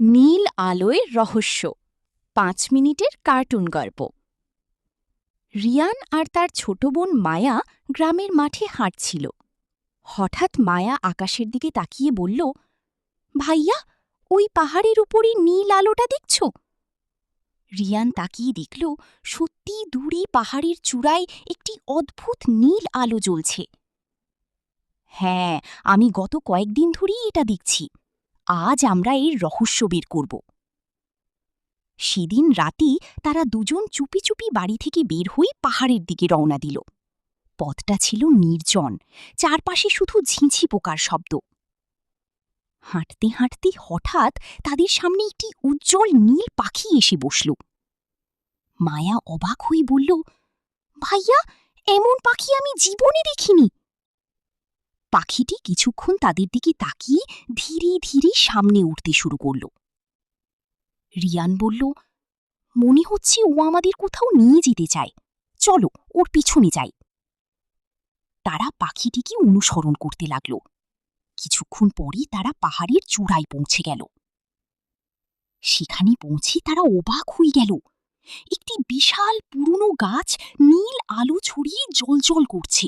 নীল আলোয় রহস্য ৫ মিনিটের কার্টুন গল্প। রিয়ান আর তার ছোট বোন মায়া গ্রামের মাঠে হাঁটছিল। হঠাৎ মায়া আকাশের দিকে তাকিয়ে বলল, ভাইয়া, ওই পাহাড়ের উপরই নীল আলোটা দেখছ? রিয়ান তাকিয়ে দেখল, সত্যি দূরে পাহাড়ের চূড়ায় একটি অদ্ভুত নীল আলো জ্বলছে। হ্যাঁ, আমি গত কয়েকদিন ধরেই এটা দেখছি। আজ আমরা এর রহস্য বের করব। সেদিন রাতে তারা দুজন চুপি চুপি বাড়ি থেকে বের হয়ে পাহাড়ের দিকে রওনা দিল। পথটা ছিল নির্জন, চারপাশে শুধু ঝিঁঝি পোকার শব্দ। হাঁটতে হাঁটতে হঠাৎ তাদের সামনে একটি উজ্জ্বল নীল পাখি এসে বসল। মায়া অবাক হয়ে বলল, ভাইয়া, এমন পাখি আমি জীবনে দেখিনি। পাখিটি কিছুক্ষণ তাদের দিকে তাকিয়ে ধীরে ধীরে সামনে উঠতে শুরু করল। রিয়ান বলল, মনে হচ্ছে ও আমাদের কোথাও নিয়ে যেতে চায়, চলো ওর পিছনে যাই। তারা পাখিটিকে অনুসরণ করতে লাগল। কিছুক্ষণ পরে তারা পাহাড়ের চূড়ায় পৌঁছে গেল। সেখানে পৌঁছে তারা অবাক হয়ে গেল। একটি বিশাল পুরনো গাছ নীল আলো ছড়িয়ে জ্বলজ্বল করছে।